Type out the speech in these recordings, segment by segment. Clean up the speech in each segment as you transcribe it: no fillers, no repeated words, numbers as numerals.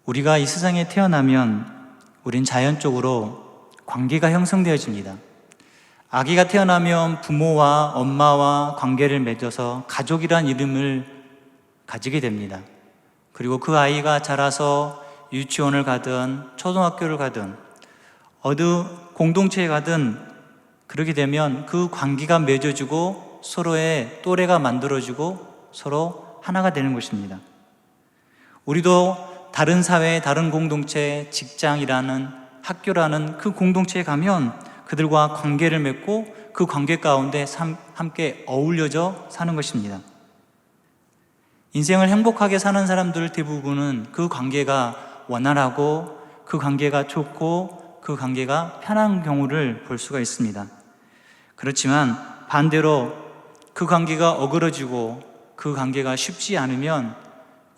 우리가 이 세상에 태어나면 우린 자연적으로 관계가 형성되어집니다. 아기가 태어나면 부모와 엄마와 관계를 맺어서 가족이란 이름을 가지게 됩니다. 그리고 그 아이가 자라서 유치원을 가든 초등학교를 가든 어느 공동체에 가든 그렇게 되면 그 관계가 맺어지고 서로의 또래가 만들어지고 서로 하나가 되는 것입니다. 우리도 다른 사회, 다른 공동체, 직장이라는 학교라는 그 공동체에 가면 그들과 관계를 맺고 그 관계 가운데 함께 어울려져 사는 것입니다. 인생을 행복하게 사는 사람들 대부분은 그 관계가 원활하고 그 관계가 좋고 그 관계가 편한 경우를 볼 수가 있습니다. 그렇지만 반대로 그 관계가 어그러지고 그 관계가 쉽지 않으면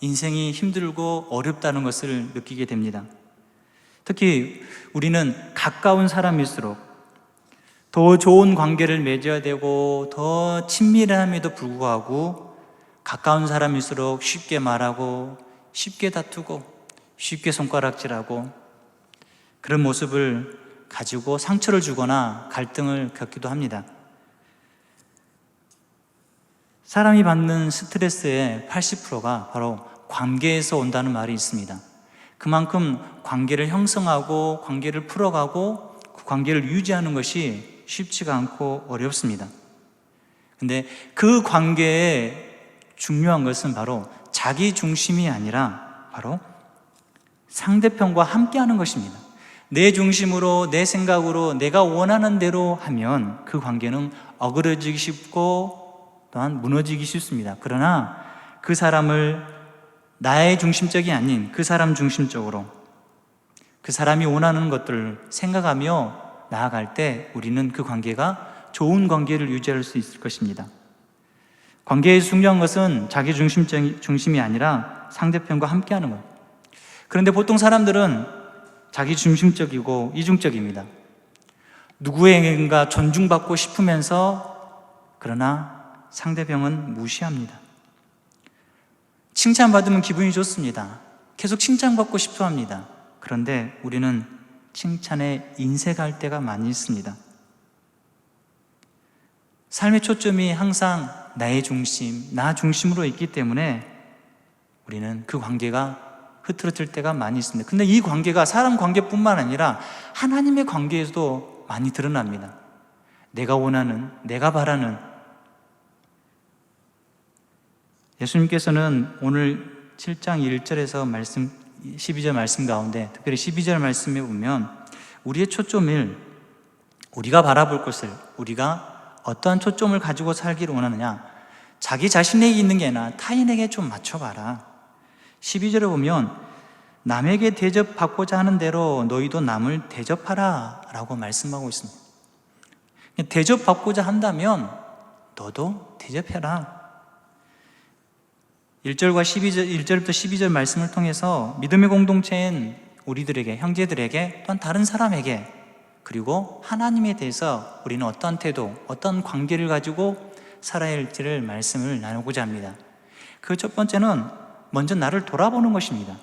인생이 힘들고 어렵다는 것을 느끼게 됩니다. 특히 우리는 가까운 사람일수록 더 좋은 관계를 맺어야 되고 더 친밀함에도 불구하고 가까운 사람일수록 쉽게 말하고 쉽게 다투고 쉽게 손가락질하고 그런 모습을 가지고 상처를 주거나 갈등을 겪기도 합니다. 사람이 받는 스트레스의 80%가 바로 관계에서 온다는 말이 있습니다. 그만큼 관계를 형성하고 관계를 풀어가고 그 관계를 유지하는 것이 쉽지가 않고 어렵습니다. 근데 그 관계에 중요한 것은 바로 자기 중심이 아니라 바로 상대편과 함께하는 것입니다. 내 중심으로, 내 생각으로, 내가 원하는 대로 하면 그 관계는 어그러지기 쉽고 또한 무너지기 쉽습니다. 그러나 그 사람을 나의 중심적이 아닌 그 사람 중심적으로 그 사람이 원하는 것들을 생각하며 나아갈 때 우리는 그 관계가 좋은 관계를 유지할 수 있을 것입니다. 관계의 중요한 것은 자기 중심이 아니라 상대편과 함께하는 것. 그런데 보통 사람들은 자기 중심적이고 이중적입니다. 누구에게인가 존중받고 싶으면서 그러나 상대방은 무시합니다. 칭찬받으면 기분이 좋습니다. 계속 칭찬받고 싶어 합니다. 그런데 우리는 칭찬에 인색할 때가 많이 있습니다. 삶의 초점이 항상 나의 중심, 나 중심으로 있기 때문에 우리는 그 관계가 흐트러질 때가 많이 있습니다. 근데 이 관계가 사람 관계뿐만 아니라 하나님의 관계에서도 많이 드러납니다. 내가 원하는, 내가 바라는. 예수님께서는 오늘 7장 1절에서 12절 말씀 가운데 특별히 12절 말씀에 보면 우리의 초점을 우리가 바라볼 것을 우리가 어떠한 초점을 가지고 살기를 원하느냐, 자기 자신에게 있는 게 아니라 타인에게 좀 맞춰봐라. 12절에 보면 남에게 대접받고자 하는 대로 너희도 남을 대접하라 라고 말씀하고 있습니다. 대접받고자 한다면 너도 대접해라. 1절과 12절, 1절부터 12절 말씀을 통해서 믿음의 공동체인 우리들에게, 형제들에게 또한 다른 사람에게 그리고 하나님에 대해서 우리는 어떤 태도, 어떤 관계를 가지고 살아야 할지를 말씀을 나누고자 합니다. 그 첫 번째는 먼저 나를 돌아보는 것입니다.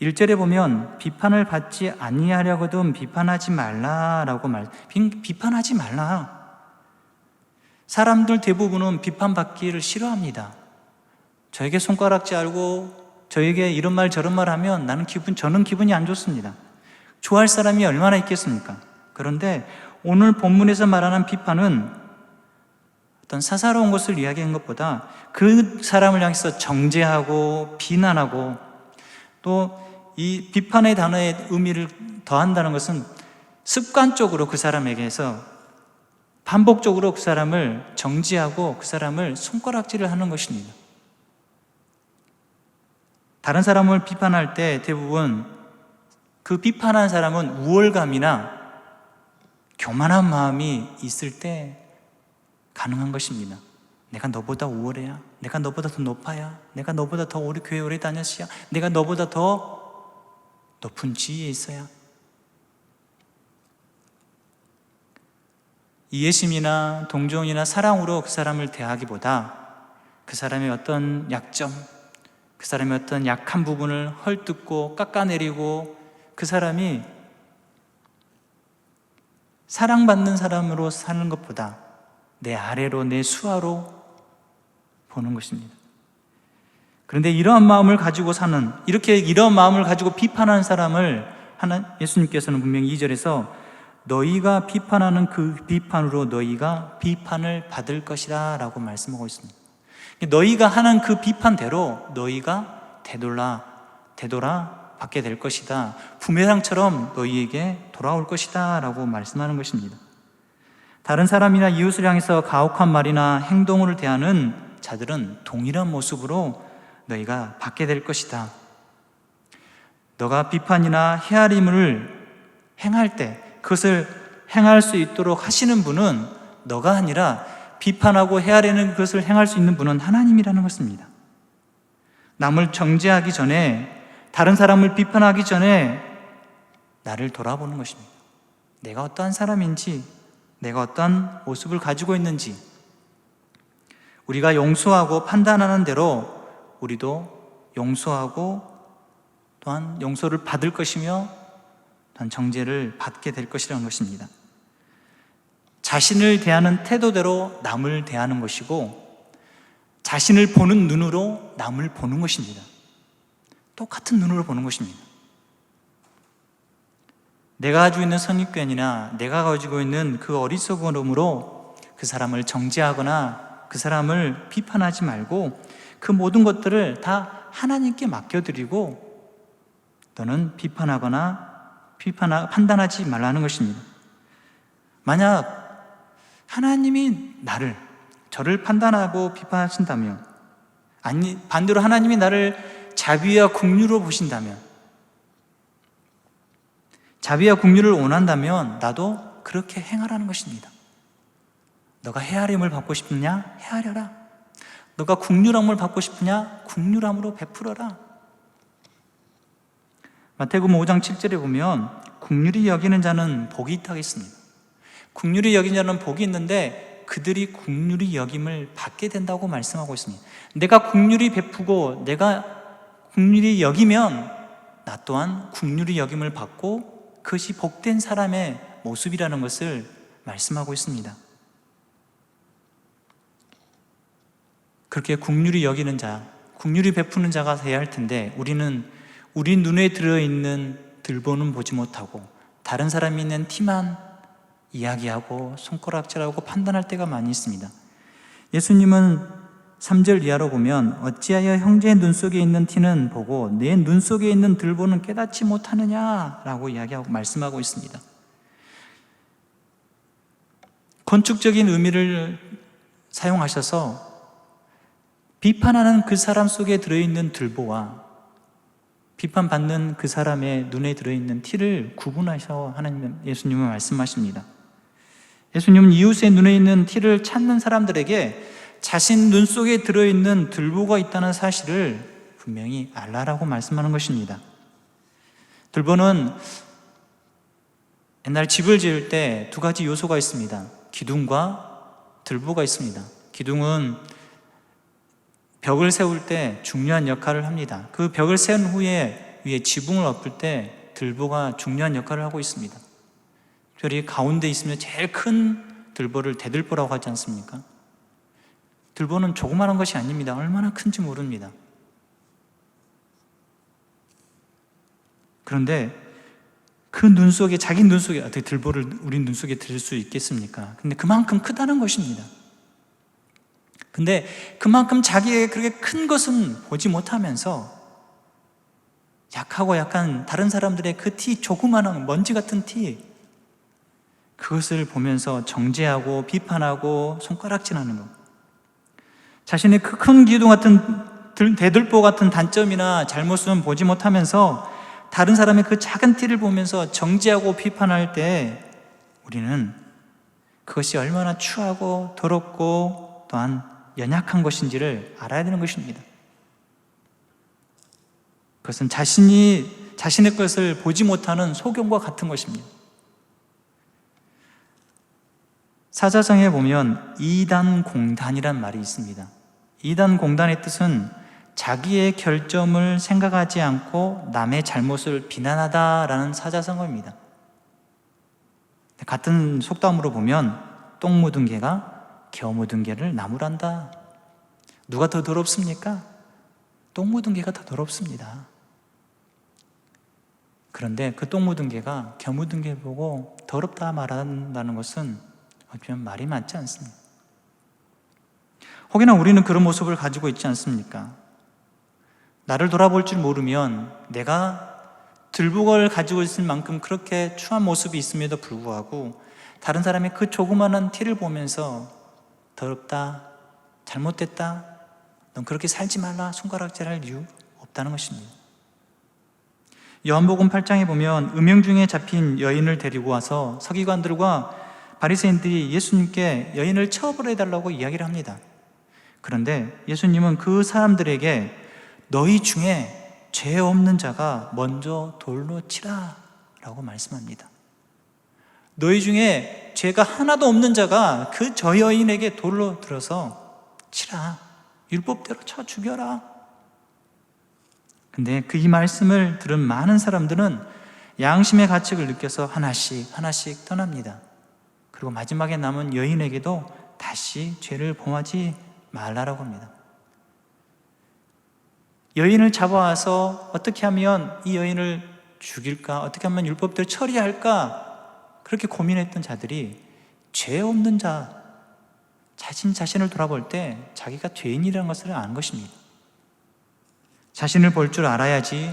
1절에 보면 비판을 받지 아니하려거든 비판하지 말라라고 비판하지 말라. 사람들 대부분은 비판받기를 싫어합니다. 저에게 손가락질 알고 저에게 이런 말 저런 말 하면 저는 기분이 안 좋습니다. 좋아할 사람이 얼마나 있겠습니까? 그런데 오늘 본문에서 말하는 비판은 어떤 사사로운 것을 이야기한 것보다 그 사람을 향해서 정죄하고 비난하고 또 이 비판의 단어의 의미를 더한다는 것은 습관적으로 그 사람에게서 반복적으로 그 사람을 정죄하고 그 사람을 손가락질을 하는 것입니다. 다른 사람을 비판할 때 대부분 그 비판한 사람은 우월감이나 교만한 마음이 있을 때 가능한 것입니다. 내가 너보다 우월해야, 내가 너보다 더 높아야, 내가 너보다 더 우리 교회 오래 다녔어야, 내가 너보다 더 높은 지위에 있어야. 이해심이나 동정이나 사랑으로 그 사람을 대하기보다 그 사람의 어떤 약점, 그 그 사람의 어떤 약한 부분을 헐뜯고 깎아내리고 그 사람이 사랑받는 사람으로 사는 것보다 내 아래로, 내 수하로 보는 것입니다. 그런데 이러한 마음을 가지고 사는, 이런 마음을 가지고 비판하는 사람을 예수님께서는 분명히 2절에서 너희가 비판하는 그 비판으로 너희가 비판을 받을 것이다 라고 말씀하고 있습니다. 너희가 하는 그 비판대로 너희가 되돌아 받게 될 것이다. 부메랑처럼 너희에게 돌아올 것이다 라고 말씀하는 것입니다. 다른 사람이나 이웃을 향해서 가혹한 말이나 행동을 대하는 자들은 동일한 모습으로 너희가 받게 될 것이다. 너가 비판이나 헤아림을 행할 때 그것을 행할 수 있도록 하시는 분은 너가 아니라 비판하고 헤아리는 것을 행할 수 있는 분은 하나님이라는 것입니다. 남을 정죄하기 전에, 다른 사람을 비판하기 전에 나를 돌아보는 것입니다. 내가 어떠한 사람인지, 내가 어떠한 모습을 가지고 있는지, 우리가 용서하고 판단하는 대로 우리도 용서하고 또한 용서를 받을 것이며 또한 정죄를 받게 될 것이라는 것입니다. 자신을 대하는 태도대로 남을 대하는 것이고 자신을 보는 눈으로 남을 보는 것입니다. 똑같은 눈으로 보는 것입니다. 내가 가지고 있는 선입견이나 내가 가지고 있는 그 어리석음으로 그 사람을 정죄하거나 그 사람을 비판하지 말고 그 모든 것들을 다 하나님께 맡겨드리고 너는 판단하지 말라는 것입니다. 만약 하나님이 저를 판단하고 비판하신다면, 아니 반대로 하나님이 나를 자비와 긍휼로 보신다면, 자비와 긍휼을 원한다면 나도 그렇게 행하라는 것입니다. 너가 헤아림을 받고 싶으냐? 헤아려라. 너가 긍휼함을 받고 싶으냐? 긍휼함으로 베풀어라. 마태복음 5장 7절에 보면 긍휼히 여기는 자는 복이 있다고 했습니다. 긍휼히 여기는 자는 복이 있는데 그들이 긍휼히 여김을 받게 된다고 말씀하고 있습니다. 내가 긍휼히 베푸고 내가 긍휼히 여기면 나 또한 긍휼히 여김을 받고 그것이 복된 사람의 모습이라는 것을 말씀하고 있습니다. 그렇게 긍휼히 여기는 자, 긍휼히 베푸는 자가 되어야 할 텐데 우리는 우리 눈에 들어있는 들보는 보지 못하고 다른 사람이 있는 티만 이야기하고 손가락질하고 판단할 때가 많이 있습니다. 예수님은 3절 이하로 보면 어찌하여 형제의 눈 속에 있는 티는 보고 내 눈 속에 있는 들보는 깨닫지 못하느냐라고 이야기하고 말씀하고 있습니다. 건축적인 의미를 사용하셔서 비판하는 그 사람 속에 들어있는 들보와 비판받는 그 사람의 눈에 들어있는 티를 구분하셔 예수님은 말씀하십니다. 예수님은 이웃의 눈에 있는 티를 찾는 사람들에게 자신 눈 속에 들어있는 들보가 있다는 사실을 분명히 알라라고 말씀하는 것입니다. 들보는 옛날 집을 지을 때 두 가지 요소가 있습니다. 기둥과 들보가 있습니다. 기둥은 벽을 세울 때 중요한 역할을 합니다. 그 벽을 세운 후에 위에 지붕을 엎을 때 들보가 중요한 역할을 하고 있습니다. 특별히 가운데 있으면 제일 큰 들보를 대들보라고 하지 않습니까? 들보는 조그마한 것이 아닙니다. 얼마나 큰지 모릅니다. 그런데 그 눈 속에, 자기 눈 속에 어떻게 들보를 우리 눈 속에 들을 수 있겠습니까? 근데 그만큼 크다는 것입니다. 근데 그만큼 자기에게 그렇게 큰 것은 보지 못하면서 약하고 약간 다른 사람들의 그 티, 조그마한 먼지 같은 티, 그것을 보면서 정죄하고 비판하고 손가락질하는 것. 자신의 그 큰 기둥 같은 대들보 같은 단점이나 잘못은 보지 못하면서 다른 사람의 그 작은 티를 보면서 정죄하고 비판할 때 우리는 그것이 얼마나 추하고 더럽고 또한 연약한 것인지를 알아야 되는 것입니다. 그것은 자신의 것을 보지 못하는 소경과 같은 것입니다. 사자성에 보면 이단공단이란 말이 있습니다. 이단공단의 뜻은 자기의 결점을 생각하지 않고 남의 잘못을 비난하다라는 사자성어입니다. 같은 속담으로 보면 똥 묻은 개가 겨 묻은 개를 나무란다. 누가 더 더럽습니까? 똥 묻은 개가 더 더럽습니다. 그런데 그 똥 묻은 개가 겨 묻은 개 보고 더럽다 말한다는 것은 어쩌면 말이 맞지 않습니다. 혹여나 우리는 그런 모습을 가지고 있지 않습니까? 나를 돌아볼 줄 모르면 내가 들보걸 가지고 있을 만큼 그렇게 추한 모습이 있음에도 불구하고 다른 사람의 그 조그마한 티를 보면서 더럽다, 잘못됐다, 넌 그렇게 살지 말라 손가락질할 이유 없다는 것입니다. 요한복음 8장에 보면 음행 중에 잡힌 여인을 데리고 와서 서기관들과 바리새인들이 예수님께 여인을 처벌해달라고 이야기를 합니다. 그런데 예수님은 그 사람들에게 너희 중에 죄 없는 자가 먼저 돌로 치라 라고 말씀합니다. 너희 중에 죄가 하나도 없는 자가 그 저 여인에게 돌로 들어서 치라, 율법대로 쳐 죽여라. 근데 그 이 말씀을 들은 많은 사람들은 양심의 가책을 느껴서 하나씩 떠납니다. 그리고 마지막에 남은 여인에게도 다시 죄를 범하지 말라라고 합니다. 여인을 잡아와서 어떻게 하면 이 여인을 죽일까? 어떻게 하면 율법대로 처리할까? 그렇게 고민했던 자들이 죄 없는 자, 자신을 돌아볼 때 자기가 죄인이라는 것을 아는 것입니다. 자신을 볼 줄 알아야지,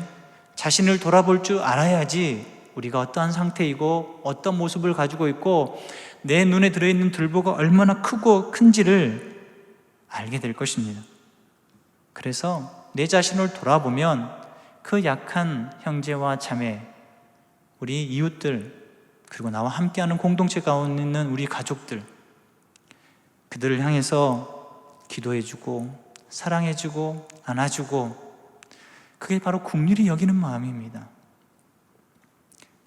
자신을 돌아볼 줄 알아야지 우리가 어떠한 상태이고 어떤 모습을 가지고 있고 내 눈에 들어있는 들보가 얼마나 크고 큰지를 알게 될 것입니다. 그래서 내 자신을 돌아보면 그 약한 형제와 자매, 우리 이웃들, 그리고 나와 함께하는 공동체 가운데 있는 우리 가족들, 그들을 향해서 기도해주고 사랑해주고 안아주고, 그게 바로 긍휼히 여기는 마음입니다.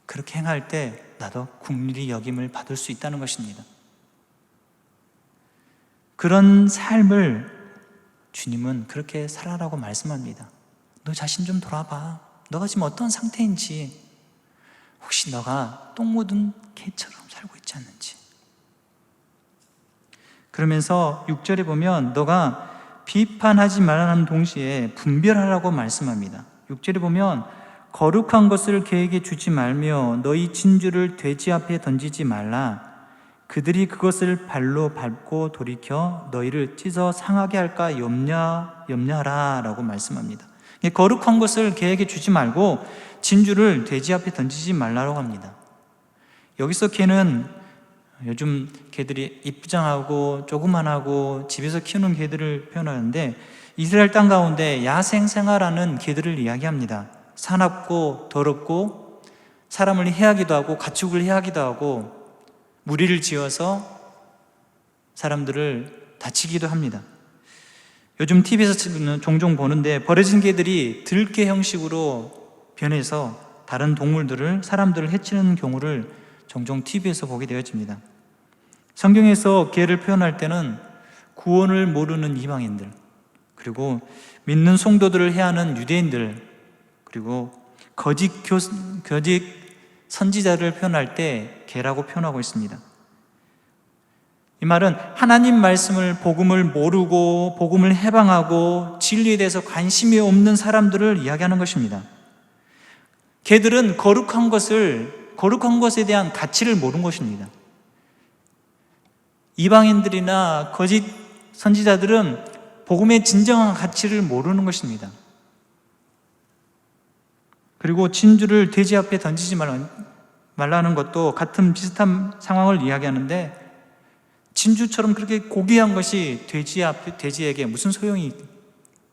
그렇게 행할 때 나도 긍휼히 여김을 받을 수 있다는 것입니다. 그런 삶을 주님은 그렇게 살아라고 말씀합니다. 너 자신 좀 돌아봐. 너가 지금 어떤 상태인지, 혹시 너가 똥 묻은 개처럼 살고 있지 않는지. 그러면서 6절에 보면 너가 비판하지 말라는 동시에 분별하라고 말씀합니다. 6절에 보면 거룩한 것을 개에게 주지 말며 너희 진주를 돼지 앞에 던지지 말라. 그들이 그것을 발로 밟고 돌이켜 너희를 찢어 상하게 할까 염려하라 라고 말씀합니다. 거룩한 것을 개에게 주지 말고 진주를 돼지 앞에 던지지 말라고 합니다. 여기서 개는 요즘 개들이 이쁘장하고 조그만하고 집에서 키우는 개들을 표현하는데, 이스라엘 땅 가운데 야생 생활하는 개들을 이야기합니다. 사납고 더럽고 사람을 해하기도 하고 가축을 해하기도 하고 무리를 지어서 사람들을 다치기도 합니다. 요즘 TV에서 종종 보는데 버려진 개들이 들개 형식으로 변해서 다른 동물들을, 사람들을 해치는 경우를 종종 TV에서 보게 되어집니다. 성경에서 개를 표현할 때는 구원을 모르는 이방인들, 그리고 믿는 성도들을 해하는 유대인들, 그리고 거짓 선지자를 표현할 때 개라고 표현하고 있습니다. 이 말은 하나님 말씀을, 복음을 모르고 복음을 해방하고 진리에 대해서 관심이 없는 사람들을 이야기하는 것입니다. 개들은 거룩한 것에 대한 가치를 모르는 것입니다. 이방인들이나 거짓 선지자들은 복음의 진정한 가치를 모르는 것입니다. 그리고 진주를 돼지 앞에 던지지 말라는 것도 같은 비슷한 상황을 이야기하는데, 진주처럼 그렇게 고귀한 것이 돼지에게 무슨 소용이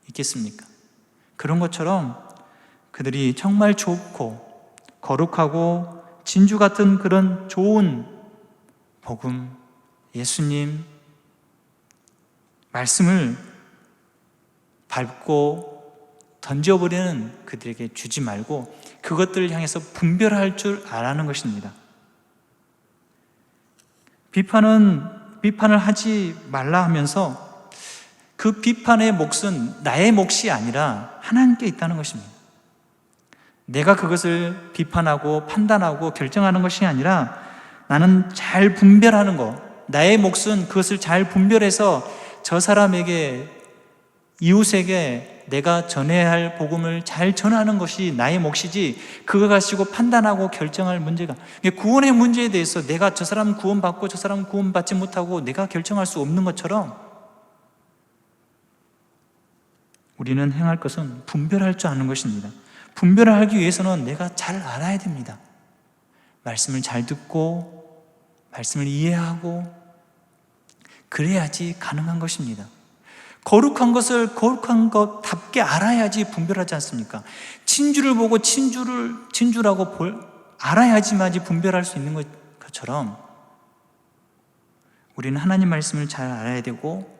있겠습니까? 그런 것처럼 그들이 정말 좋고 거룩하고 진주 같은 그런 좋은 복음, 예수님 말씀을 밟고 던져버리는 그들에게 주지 말고 그것들을 향해서 분별할 줄 알아는 것입니다. 비판을 하지 말라 하면서 그 비판의 몫은 나의 몫이 아니라 하나님께 있다는 것입니다. 내가 그것을 비판하고 판단하고 결정하는 것이 아니라 나는 잘 분별하는 것, 나의 몫은 그것을 잘 분별해서 저 사람에게, 이웃에게 내가 전해야 할 복음을 잘 전하는 것이 나의 몫이지, 그거 가지고 판단하고 결정할 문제가, 구원의 문제에 대해서 내가 저 사람 구원받고 저 사람 구원받지 못하고 내가 결정할 수 없는 것처럼 우리는 행할 것은 분별할 줄 아는 것입니다. 분별을 하기 위해서는 내가 잘 알아야 됩니다. 말씀을 잘 듣고 말씀을 이해하고 그래야지 가능한 것입니다. 거룩한 것을 거룩한 것답게 알아야지 분별하지 않습니까? 진주를 보고 진주라고 알아야지만 분별할 수 있는 것처럼 우리는 하나님 말씀을 잘 알아야 되고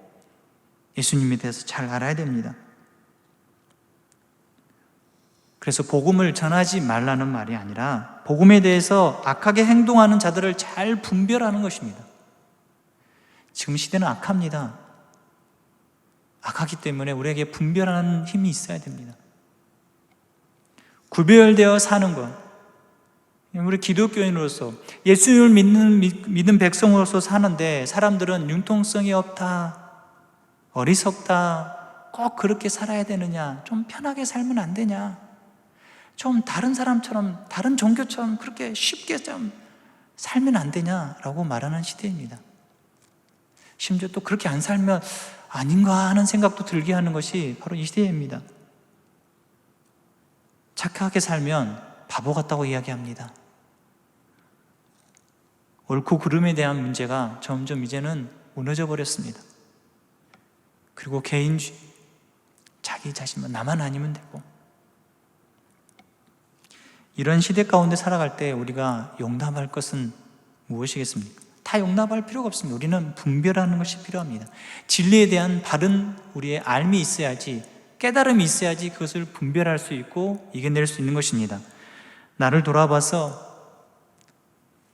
예수님에 대해서 잘 알아야 됩니다. 그래서 복음을 전하지 말라는 말이 아니라 복음에 대해서 악하게 행동하는 자들을 잘 분별하는 것입니다. 지금 시대는 악합니다. 악하기 때문에 우리에게 분별하는 힘이 있어야 됩니다. 구별되어 사는 것, 우리 기독교인으로서 예수님을 믿는 백성으로서 사는데 사람들은 융통성이 없다, 어리석다, 꼭 그렇게 살아야 되느냐, 좀 편하게 살면 안 되냐, 좀 다른 사람처럼, 다른 종교처럼 그렇게 쉽게 좀 살면 안 되냐라고 말하는 시대입니다. 심지어 또 그렇게 안 살면 아닌가 하는 생각도 들게 하는 것이 바로 이 시대입니다. 착하게 살면 바보 같다고 이야기합니다. 옳고 그름에 대한 문제가 점점 이제는 무너져 버렸습니다. 그리고 개인주의, 자기 자신만 나만 아니면 되고, 이런 시대 가운데 살아갈 때 우리가 용납할 것은 무엇이겠습니까? 다 용납할 필요가 없습니다. 우리는 분별하는 것이 필요합니다. 진리에 대한 바른 우리의 알미 있어야지, 깨달음이 있어야지 그것을 분별할 수 있고 이겨낼 수 있는 것입니다. 나를 돌아봐서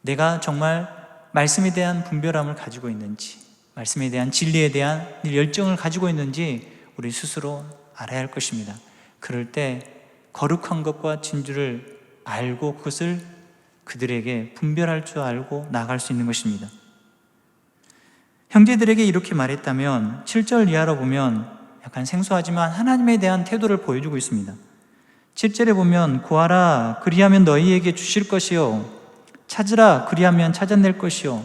내가 정말 말씀에 대한 분별함을 가지고 있는지, 말씀에 대한 진리에 대한 열정을 가지고 있는지 우리 스스로 알아야 할 것입니다. 그럴 때 거룩한 것과 진주를 알고 그것을 그들에게 분별할 줄 알고 나아갈 수 있는 것입니다. 형제들에게 이렇게 말했다면 7절 이하로 보면 약간 생소하지만 하나님에 대한 태도를 보여주고 있습니다. 7절에 보면 구하라 그리하면 너희에게 주실 것이요 찾으라 그리하면 찾아낼 것이요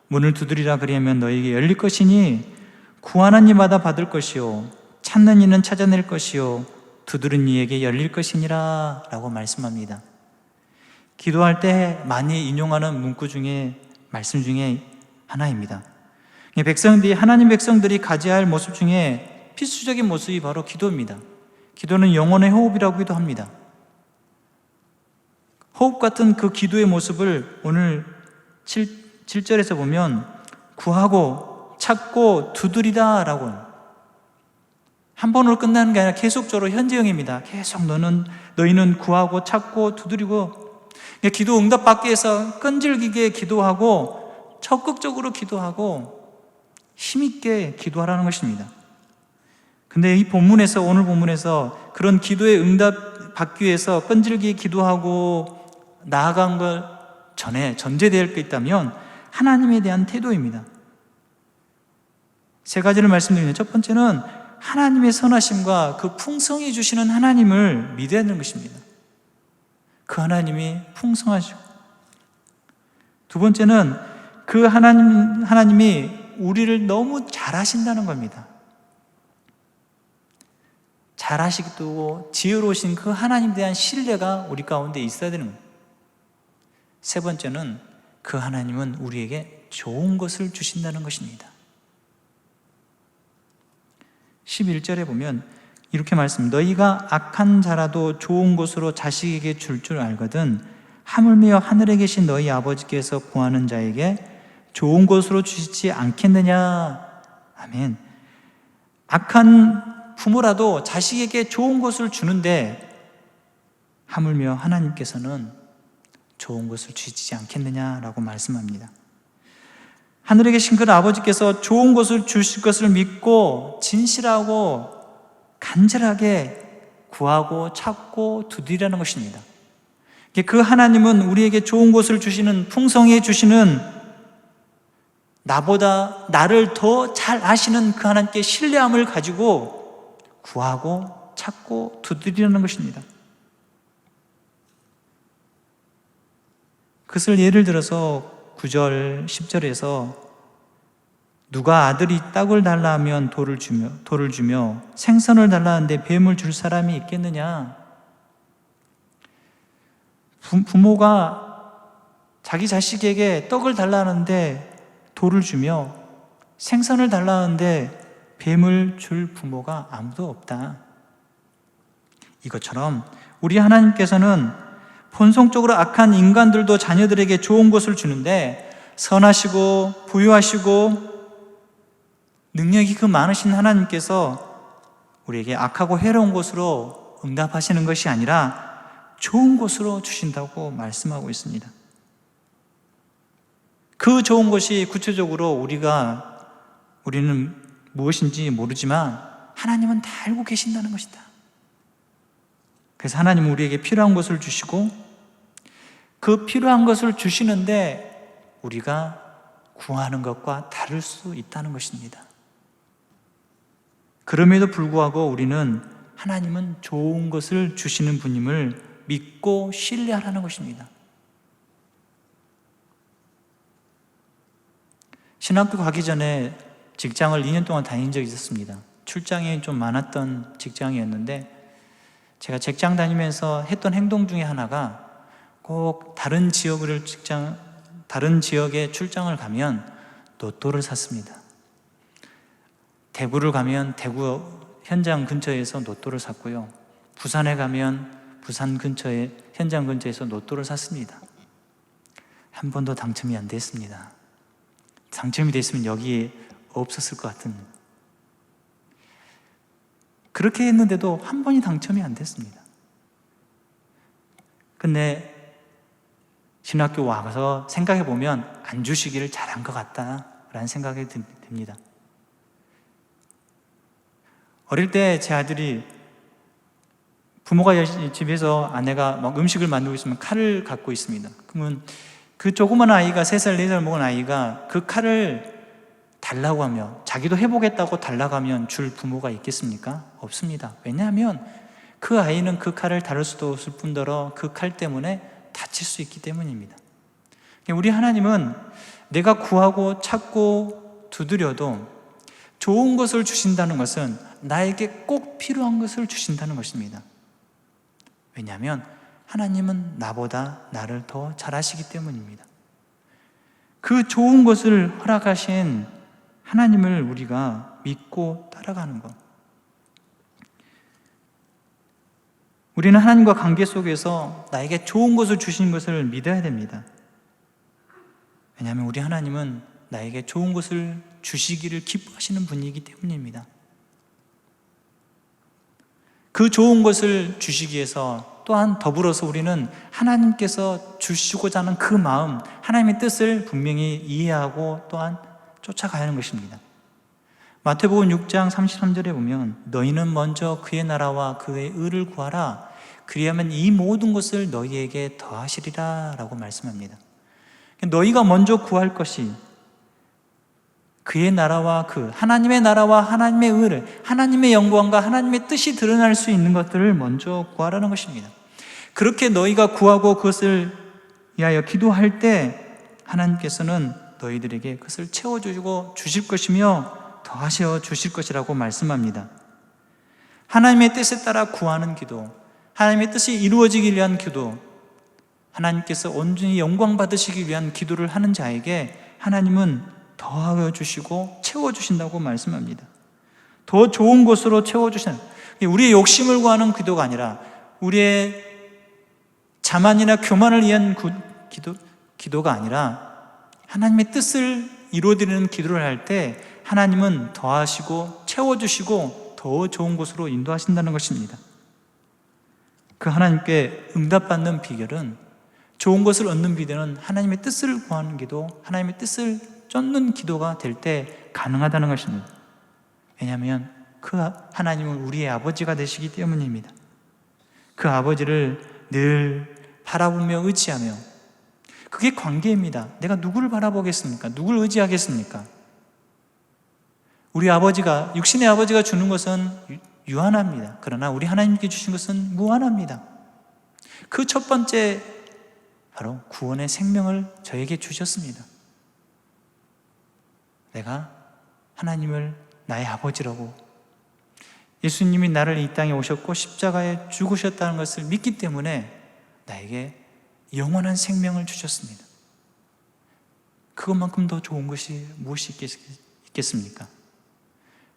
문을 두드리라 그리하면 너희에게 열릴 것이니 구하는 이마다 받을 것이요 찾는 이는 찾아낼 것이요 두드린 이에게 열릴 것이니라 라고 말씀합니다. 기도할 때 많이 인용하는 문구 중에, 말씀 중에 하나입니다. 하나님 백성들이 가져야 할 모습 중에 필수적인 모습이 바로 기도입니다. 기도는 영혼의 호흡이라고도 합니다. 호흡 같은 그 기도의 모습을 오늘 7절에서 보면 구하고 찾고 두드리다 라고, 한 번으로 끝나는 게 아니라 계속적으로 현재형입니다. 계속 너희는 구하고 찾고 두드리고, 기도 응답 받기 위해서 끈질기게 기도하고 적극적으로 기도하고 힘있게 기도하라는 것입니다. 근데 이 본문에서, 오늘 본문에서 그런 기도의 응답 받기 위해서 끈질기게 기도하고 나아간 것 전에 전제될 게 있다면 하나님에 대한 태도입니다. 세 가지를 말씀드리면, 첫 번째는 하나님의 선하심과 그 풍성히 주시는 하나님을 믿어야 하는 것입니다. 그 하나님이 풍성하시고, 두 번째는 그 하나님이 우리를 너무 잘하신다는 겁니다. 잘하시기도 지혜로우신 그 하나님에 대한 신뢰가 우리 가운데 있어야 되는 겁니다. 세 번째는 그 하나님은 우리에게 좋은 것을 주신다는 것입니다. 11절에 보면 이렇게 말씀합니다. 너희가 악한 자라도 좋은 것으로 자식에게 줄 줄 알거든 하물며 하늘에 계신 너희 아버지께서 구하는 자에게 좋은 것으로 주시지 않겠느냐. 아멘. 악한 부모라도 자식에게 좋은 것을 주는데 하물며 하나님께서는 좋은 것을 주시지 않겠느냐라고 말씀합니다. 하늘에 계신 그 아버지께서 좋은 것을 주실 것을 믿고 진실하고 간절하게 구하고 찾고 두드리라는 것입니다. 그 하나님은 우리에게 좋은 것을 주시는, 풍성해 주시는, 나보다 나를 더 잘 아시는 그 하나님께 신뢰함을 가지고 구하고 찾고 두드리라는 것입니다. 그것을 예를 들어서 9절, 10절에서 누가 아들이 떡을 달라 하면 돌을 주며 생선을 달라 하는데 뱀을 줄 사람이 있겠느냐? 부모가 자기 자식에게 떡을 달라 하는데 돌을 주며 생선을 달라 하는데 뱀을 줄 부모가 아무도 없다. 이것처럼 우리 하나님께서는 본성적으로 악한 인간들도 자녀들에게 좋은 것을 주는데 선하시고 부유하시고 능력이 그 많으신 하나님께서 우리에게 악하고 해로운 것으로 응답하시는 것이 아니라 좋은 것으로 주신다고 말씀하고 있습니다. 그 좋은 것이 구체적으로 우리는 무엇인지 모르지만 하나님은 다 알고 계신다는 것이다. 그래서 하나님은 우리에게 필요한 것을 주시고 그 필요한 것을 주시는데 우리가 구하는 것과 다를 수 있다는 것입니다. 그럼에도 불구하고 우리는 하나님은 좋은 것을 주시는 분임을 믿고 신뢰하라는 것입니다. 신학교 가기 전에 직장을 2년 동안 다닌 적이 있었습니다. 출장이 좀 많았던 직장이었는데 제가 직장 다니면서 했던 행동 중에 하나가 꼭 다른 지역에 출장을 가면 로또를 샀습니다. 대구를 가면 대구 현장 근처에서 로또를 샀고요. 부산에 가면 부산 근처에 현장 근처에서 로또를 샀습니다. 한 번도 당첨이 안 됐습니다. 당첨이 됐으면 여기에 없었을 것 같은. 그렇게 했는데도 한 번이 당첨이 안 됐습니다. 근데 신학교 와서 생각해 보면 안 주시기를 잘한 것 같다라는 생각이 듭니다. 어릴 때 제 아들이 부모가 집에서 아내가 막 음식을 만들고 있으면 칼을 갖고 있습니다. 그러면 그 조그만 아이가 3살, 4살 먹은 아이가 그 칼을 달라고 하면, 자기도 해보겠다고 달라고 하면 줄 부모가 있겠습니까? 없습니다. 왜냐하면 그 아이는 그 칼을 다룰 수도 없을 뿐더러 그 칼 때문에 다칠 수 있기 때문입니다. 우리 하나님은 내가 구하고 찾고 두드려도 좋은 것을 주신다는 것은 나에게 꼭 필요한 것을 주신다는 것입니다. 왜냐하면 하나님은 나보다 나를 더 잘 아시기 때문입니다. 그 좋은 것을 허락하신 하나님을 우리가 믿고 따라가는 것. 우리는 하나님과 관계 속에서 나에게 좋은 것을 주신 것을 믿어야 됩니다. 왜냐하면 우리 하나님은 나에게 좋은 것을 주시기를 기뻐하시는 분이기 때문입니다. 그 좋은 것을 주시기 위해서 또한 더불어서 우리는 하나님께서 주시고자 하는 그 마음, 하나님의 뜻을 분명히 이해하고 또한 쫓아가야 하는 것입니다. 마태복음 6장 33절에 보면 너희는 먼저 그의 나라와 그의 의를 구하라. 그리하면 이 모든 것을 너희에게 더하시리라 라고 말씀합니다. 너희가 먼저 구할 것이 그의 나라와 하나님의 나라와 하나님의 의를, 하나님의 영광과 하나님의 뜻이 드러날 수 있는 것들을 먼저 구하라는 것입니다. 그렇게 너희가 구하고 그것을 위하여 기도할 때 하나님께서는 너희들에게 그것을 채워주시고 주실 것이며 더하셔 주실 것이라고 말씀합니다. 하나님의 뜻에 따라 구하는 기도, 하나님의 뜻이 이루어지기 위한 기도, 하나님께서 온전히 영광 받으시기 위한 기도를 하는 자에게 하나님은 더하여 주시고 채워주신다고 말씀합니다. 더 좋은 것으로 채워주시는, 우리의 욕심을 구하는 기도가 아니라 우리의 자만이나 교만을 위한 기도가 아니라 하나님의 뜻을 이루어드리는 기도를 할 때 하나님은 더하시고 채워주시고 더 좋은 곳으로 인도하신다는 것입니다. 그 하나님께 응답받는 비결은, 좋은 것을 얻는 비결은 하나님의 뜻을 구하는 기도, 하나님의 뜻을 쫓는 기도가 될 때 가능하다는 것입니다. 왜냐하면 그 하나님은 우리의 아버지가 되시기 때문입니다. 그 아버지를 늘 바라보며 의지하며, 그게 관계입니다. 내가 누구를 바라보겠습니까? 누구를 의지하겠습니까? 우리 아버지가, 육신의 아버지가 주는 것은 유한합니다. 그러나 우리 하나님께 주신 것은 무한합니다. 그 첫 번째 바로 구원의 생명을 저에게 주셨습니다. 내가 하나님을 나의 아버지라고, 예수님이 나를 이 땅에 오셨고 십자가에 죽으셨다는 것을 믿기 때문에 나에게 영원한 생명을 주셨습니다. 그것만큼 더 좋은 것이 무엇이 있겠습니까?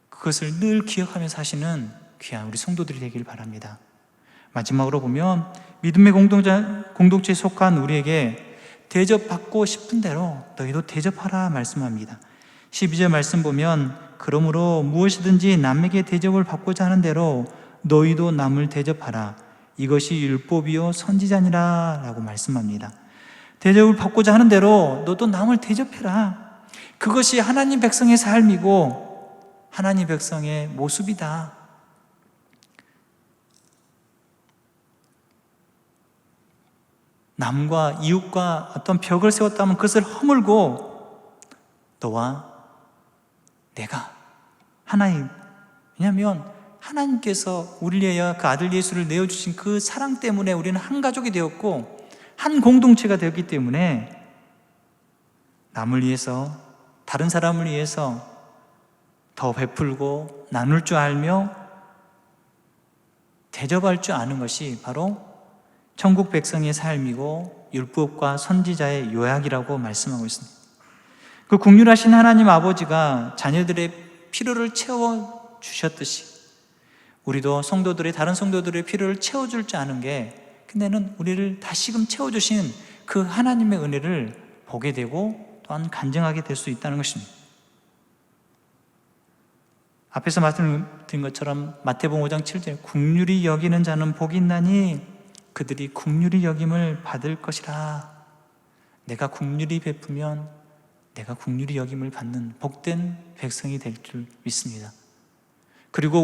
그것을 늘 기억하며 사시는 귀한 우리 성도들이 되길 바랍니다. 마지막으로 보면 믿음의 공동체에 속한 우리에게 대접받고 싶은 대로 너희도 대접하라 말씀합니다. 12절 말씀 보면 그러므로 무엇이든지 남에게 대접을 받고자 하는 대로 너희도 남을 대접하라. 이것이 율법이요 선지자니라 라고 말씀합니다. 대접을 받고자 하는 대로 너도 남을 대접해라. 그것이 하나님 백성의 삶이고 하나님 백성의 모습이다. 남과 이웃과 어떤 벽을 세웠다면 그것을 허물고 너와 내가 하나님, 왜냐하면 하나님께서 우리를 위하여 그 아들 예수를 내어주신 그 사랑 때문에 우리는 한 가족이 되었고 한 공동체가 되었기 때문에 남을 위해서, 다른 사람을 위해서 더 베풀고 나눌 줄 알며 대접할 줄 아는 것이 바로 천국 백성의 삶이고 율법과 선지자의 요약이라고 말씀하고 있습니다. 그 긍휼하신 하나님 아버지가 자녀들의 필요를 채워주셨듯이 우리도 성도들의, 다른 성도들의 필요를 채워줄 줄 아는 게, 근데는 우리를 다시금 채워주신 그 하나님의 은혜를 보게 되고 또한 간증하게 될 수 있다는 것입니다. 앞에서 말씀드린 것처럼 마태복음 5장 7절 긍휼히 여기는 자는 복이 있나니 그들이 긍휼히 여김을 받을 것이라. 내가 긍휼히 베푸면 내가 긍휼히 여김을 받는 복된 백성이 될 줄 믿습니다. 그리고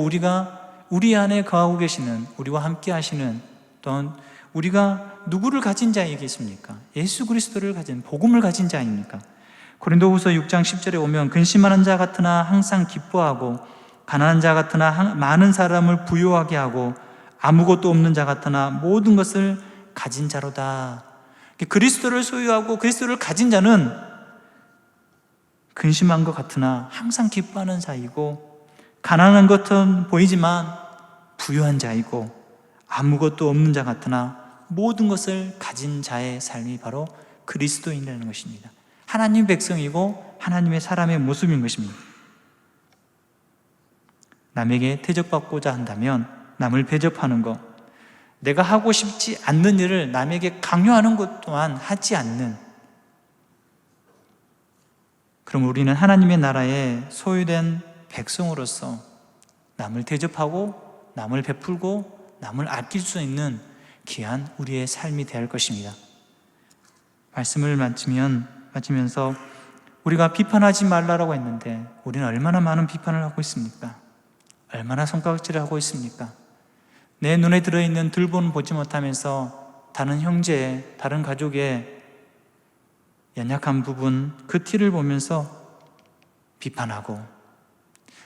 우리 안에 거하고 계시는, 우리와 함께 하시는, 또는 우리가 누구를 가진 자이겠습니까? 예수 그리스도를 가진, 복음을 가진 자입니까? 고린도후서 6장 10절에 오면 근심하는 자 같으나 항상 기뻐하고 가난한 자 같으나 많은 사람을 부유하게 하고 아무것도 없는 자 같으나 모든 것을 가진 자로다. 그리스도를 소유하고 그리스도를 가진 자는 근심한 것 같으나 항상 기뻐하는 자이고, 가난한 것처럼 보이지만 부유한 자이고, 아무것도 없는 자 같으나 모든 것을 가진 자의 삶이 바로 그리스도인이라는 것입니다. 하나님 백성이고 하나님의 사람의 모습인 것입니다. 남에게 대접받고자 한다면 남을 대접하는 것, 내가 하고 싶지 않는 일을 남에게 강요하는 것 또한 하지 않는, 그럼 우리는 하나님의 나라에 소유된 백성으로서 남을 대접하고 남을 베풀고 남을 아낄 수 있는 귀한 우리의 삶이 될 것입니다. 말씀을 마치면서 우리가 비판하지 말라라고 했는데 우리는 얼마나 많은 비판을 하고 있습니까? 얼마나 손가락질을 하고 있습니까? 내 눈에 들어있는 들보는 보지 못하면서 다른 형제, 다른 가족의 연약한 부분, 그 티를 보면서 비판하고,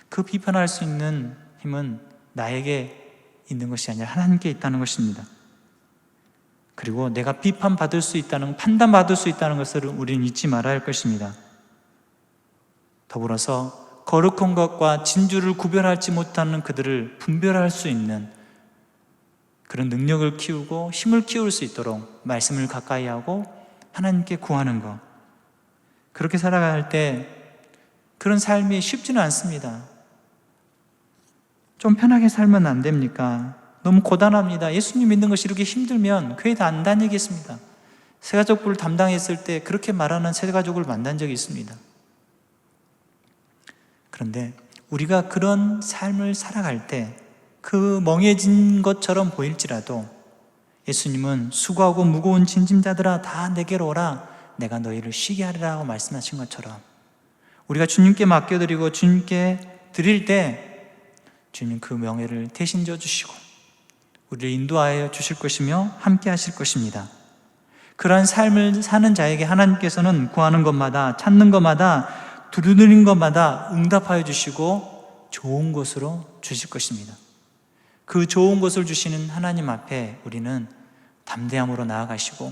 그 비판할 수 있는 힘은 나에게 있는 것이 아니라 하나님께 있다는 것입니다. 그리고 내가 비판받을 수 있다는, 판단받을 수 있다는 것을 우리는 잊지 말아야 할 것입니다. 더불어서 거룩한 것과 진주를 구별하지 못하는 그들을 분별할 수 있는 그런 능력을 키우고 힘을 키울 수 있도록 말씀을 가까이 하고 하나님께 구하는 것, 그렇게 살아갈 때 그런 삶이 쉽지는 않습니다. 좀 편하게 살면 안 됩니까? 너무 고단합니다. 예수님 믿는 것이 이렇게 힘들면 교회 다 안 다니겠습니다. 새가족부를 담당했을 때 그렇게 말하는 새가족을 만난 적이 있습니다. 그런데 우리가 그런 삶을 살아갈 때 그 멍해진 것처럼 보일지라도 예수님은 수고하고 무거운 짐진자들아 다 내게로 오라, 내가 너희를 쉬게 하리라 고 말씀하신 것처럼 우리가 주님께 맡겨드리고 주님께 드릴 때 주님 그 명예를 대신 져주시고 우리를 인도하여 주실 것이며 함께 하실 것입니다. 그러한 삶을 사는 자에게 하나님께서는 구하는 것마다, 찾는 것마다, 두드리는 것마다 응답하여 주시고 좋은 것으로 주실 것입니다. 그 좋은 것을 주시는 하나님 앞에 우리는 담대함으로 나아가시고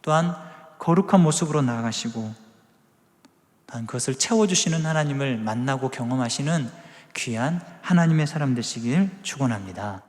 또한 거룩한 모습으로 나아가시고 또한 그것을 채워주시는 하나님을 만나고 경험하시는 귀한 하나님의 사람 되시길 축원합니다.